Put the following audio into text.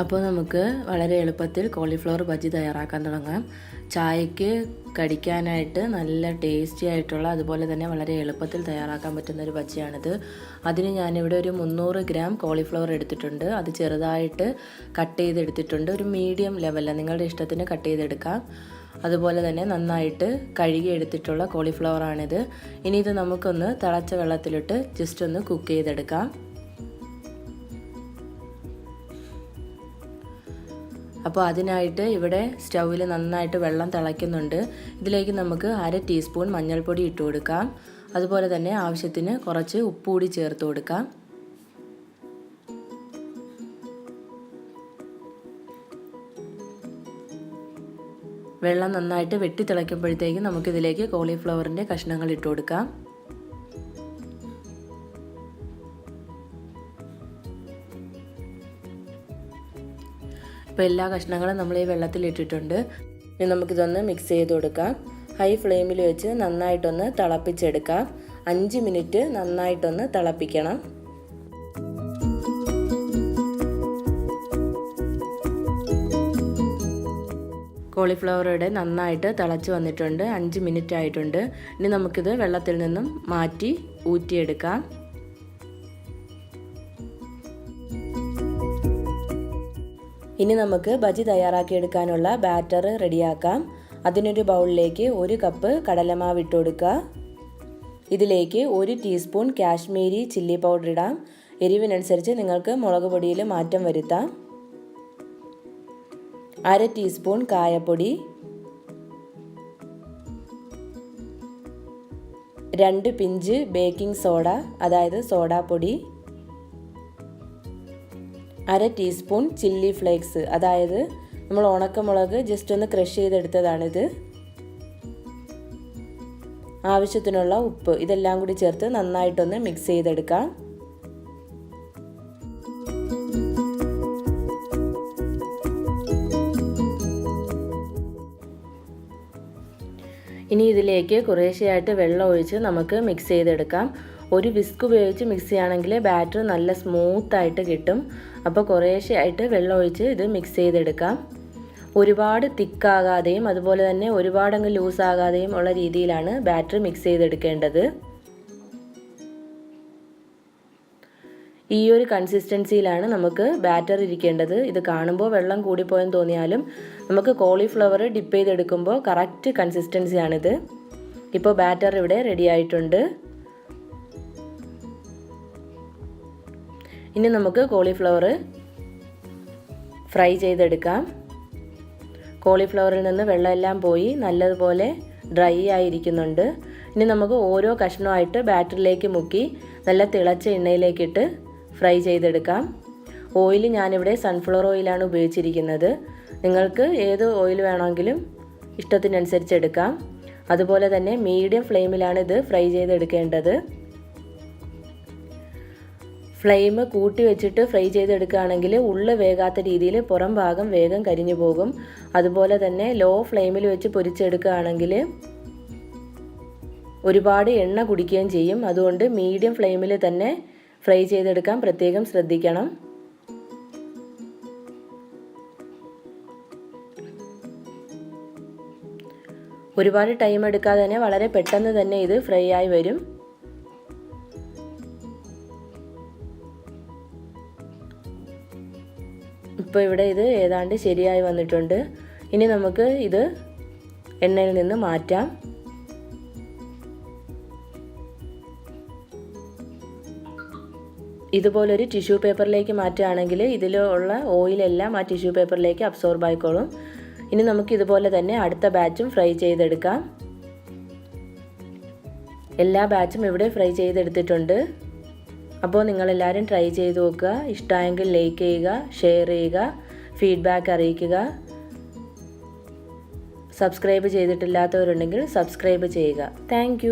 അപ്പോൾ നമുക്ക് വളരെ എളുപ്പത്തിൽ കോളിഫ്ലവർ ബജി തയ്യാറാക്കാൻ തുടങ്ങാം. ചായയ്ക്ക് കടിക്കാനായിട്ട് നല്ല ടേസ്റ്റി ആയിട്ടുള്ള അതുപോലെ തന്നെ വളരെ എളുപ്പത്തിൽ തയ്യാറാക്കാൻ പറ്റുന്ന ഒരു ബജിയാണിത്. അതിന് ഞാനിവിടെ ഒരു 300 ഗ്രാം കോളിഫ്ലവർ എടുത്തിട്ടുണ്ട്. അത് ചെറുതായിട്ട് കട്ട് ചെയ്തെടുത്തിട്ടുണ്ട്. ഒരു മീഡിയം ലെവലിൽ നിങ്ങളുടെ ഇഷ്ടത്തിന് കട്ട് ചെയ്തെടുക്കാം. അതുപോലെ തന്നെ നന്നായിട്ട് കഴുകി എടുത്തിട്ടുള്ള കോളിഫ്ലവറാണിത്. ഇനി ഇത് നമുക്കൊന്ന് തിളച്ച വെള്ളത്തിലിട്ട് ജസ്റ്റ് ഒന്ന് കുക്ക് ചെയ്തെടുക്കാം. അപ്പോൾ അതിനായിട്ട് ഇവിടെ സ്റ്റൗവിൽ നന്നായിട്ട് വെള്ളം തിളയ്ക്കുന്നുണ്ട്. ഇതിലേക്ക് നമുക്ക് 1/2 ടീസ്പൂൺ മഞ്ഞൾപ്പൊടി ഇട്ട് കൊടുക്കാം. അതുപോലെ തന്നെ ആവശ്യത്തിന് കുറച്ച് ഉപ്പ് കൂടി ചേർത്ത് കൊടുക്കാം. വെള്ളം നന്നായിട്ട് വെട്ടി തിളയ്ക്കുമ്പോഴത്തേക്കും നമുക്കിതിലേക്ക് കോളിഫ്ലവറിൻ്റെ കഷ്ണങ്ങൾ ഇട്ട് കൊടുക്കാം. ഇപ്പോൾ എല്ലാ കഷ്ണങ്ങളും നമ്മൾ ഈ വെള്ളത്തിൽ ഇട്ടിട്ടുണ്ട്. ഇനി നമുക്കിതൊന്ന് മിക്സ് ചെയ്ത് കൊടുക്കാം. ഹൈ ഫ്ലെയിമിൽ വെച്ച് നന്നായിട്ടൊന്ന് തിളപ്പിച്ചെടുക്കാം. 5 മിനിറ്റ് നന്നായിട്ടൊന്ന് തിളപ്പിക്കണം. കോളിഫ്ലവറുടെ നന്നായിട്ട് തിളച്ച് വന്നിട്ടുണ്ട്. 5 മിനിറ്റ് ആയിട്ടുണ്ട്. ഇനി നമുക്കിത് വെള്ളത്തിൽ നിന്നും മാറ്റി ഊറ്റിയെടുക്കാം. ഇനി നമുക്ക് ബജി തയ്യാറാക്കിയെടുക്കാനുള്ള ബാറ്റർ റെഡിയാക്കാം. അതിനൊരു ബൗളിലേക്ക് 1 കപ്പ് കടലമാവ് ഇട്ട് കൊടുക്കുക. ഇതിലേക്ക് 1 ടീസ്പൂൺ കാശ്മീരി ചില്ലി പൗഡർ ഇടാം. എരിവിനനുസരിച്ച് നിങ്ങൾക്ക് മുളക് പൊടിയിൽ മാറ്റം വരുത്താം. 1/2 ടീസ്പൂൺ കായപ്പൊടി, 2 പിഞ്ച് ബേക്കിംഗ് സോഡ അതായത് സോഡാപ്പൊടി, 1/2 ടീസ്പൂൺ ചില്ലി ഫ്ലേക്സ് അതായത് നമ്മൾ ഉണക്കമുളക് ജസ്റ്റ് ഒന്ന് ക്രഷ് ചെയ്തെടുത്തതാണിത്, ആവശ്യത്തിനുള്ള ഉപ്പ്, ഇതെല്ലാം കൂടി ചേർത്ത് നന്നായിട്ടൊന്ന് മിക്സ് ചെയ്തെടുക്കാം. ഇനി ഇതിലേക്ക് കുറേശ്ശെയായിട്ട് വെള്ളം ഒഴിച്ച് നമുക്ക് മിക്സ് ചെയ്തെടുക്കാം. ഒരു വിസ്ക് ഉപയോഗിച്ച് മിക്സ് ചെയ്യുകയാണെങ്കിൽ ബാറ്റർ നല്ല സ്മൂത്തായിട്ട് കിട്ടും. അപ്പോൾ കുറേശ്ശെയായിട്ട് വെള്ളം ഒഴിച്ച് ഇത് മിക്സ് ചെയ്തെടുക്കാം. ഒരുപാട് തിക്കാകാതെയും അതുപോലെ തന്നെ ഒരുപാടങ്ങ് ലൂസാകാതെയും ഉള്ള രീതിയിലാണ് ബാറ്റർ മിക്സ് ചെയ്തെടുക്കേണ്ടത്. ഈ ഒരു കൺസിസ്റ്റൻസിയിലാണ് നമുക്ക് ബാറ്റർ ഇരിക്കേണ്ടത്. ഇത് കാണുമ്പോൾ വെള്ളം കൂടിപ്പോയെന്ന് തോന്നിയാലും നമുക്ക് കോളിഫ്ലവർ ഡിപ്പ് ചെയ്തെടുക്കുമ്പോൾ കറക്റ്റ് കൺസിസ്റ്റൻസിയാണിത്. ഇപ്പോൾ ബാറ്റർ ഇവിടെ റെഡി ആയിട്ടുണ്ട്. ഇനി നമുക്ക് കോളിഫ്ലവർ ഫ്രൈ ചെയ്തെടുക്കാം. കോളിഫ്ലവറിൽ നിന്ന് വെള്ളമെല്ലാം പോയി നല്ലതുപോലെ ഡ്രൈ ആയിരിക്കുന്നുണ്ട്. ഇനി നമുക്ക് ഓരോ കഷ്ണമായിട്ട് ബാറ്ററിലേക്ക് മുക്കി നല്ല തിളച്ച എണ്ണയിലേക്കിട്ട് ഫ്രൈ ചെയ്തെടുക്കാം. ഓയിൽ ഞാനിവിടെ സൺഫ്ലവർ ഓയിലാണ് ഉപയോഗിച്ചിരിക്കുന്നത്. നിങ്ങൾക്ക് ഏത് ഓയിൽ വേണമെങ്കിലും ഇഷ്ടത്തിനനുസരിച്ച് എടുക്കാം. അതുപോലെ തന്നെ മീഡിയം ഫ്ലെയിമിലാണ് ഇത് ഫ്രൈ ചെയ്തെടുക്കേണ്ടത്. ഫ്ലെയിം കൂട്ടി വെച്ചിട്ട് ഫ്രൈ ചെയ്തെടുക്കുകയാണെങ്കിൽ ഉള്ളു വേകാത്ത രീതിയിൽ പുറം ഭാഗം വേഗം കരിഞ്ഞു പോകും. അതുപോലെ തന്നെ ലോ ഫ്ലെയിമിൽ വെച്ച് പൊരിച്ചെടുക്കുകയാണെങ്കിൽ ഒരുപാട് എണ്ണ കുടിക്കുകയും ചെയ്യും. അതുകൊണ്ട് മീഡിയം ഫ്ലെയിമിൽ തന്നെ ഫ്രൈ ചെയ്തെടുക്കാൻ പ്രത്യേകം ശ്രദ്ധിക്കണം. ഒരുപാട് ടൈം എടുക്കാതെ തന്നെ വളരെ പെട്ടെന്ന് തന്നെ ഇത് ഫ്രൈ ആയി വരും. ഇപ്പോൾ ഇവിടെ ഇത് ഏതാണ്ട് ശരിയായി വന്നിട്ടുണ്ട്. ഇനി നമുക്ക് ഇത് എണ്ണയിൽ നിന്ന് മാറ്റാം. ഇതുപോലൊരു ടിഷ്യൂ പേപ്പറിലേക്ക് മാറ്റുകയാണെങ്കിൽ ഇതിലുള്ള ഓയിലെല്ലാം ആ ടിഷ്യൂ പേപ്പറിലേക്ക് അബ്സോർബ് ആയിക്കോളും. ഇനി നമുക്ക് ഇതുപോലെ തന്നെ അടുത്ത ബാച്ചും ഫ്രൈ ചെയ്തെടുക്കാം. എല്ലാ ബാച്ചും ഇവിടെ ഫ്രൈ ചെയ്തെടുത്തിട്ടുണ്ട്. അപ്പോൾ നിങ്ങളെല്ലാവരും ട്രൈ ചെയ്ത് നോക്കുക. ഇഷ്ടമായെങ്കിൽ ലൈക്ക് ചെയ്യുക, ഷെയർ ചെയ്യുക, ഫീഡ്ബാക്ക് അറിയിക്കുക. സബ്സ്ക്രൈബ് ചെയ്തിട്ടില്ലാത്തവരുണ്ടെങ്കിൽ സബ്സ്ക്രൈബ് ചെയ്യുക. താങ്ക്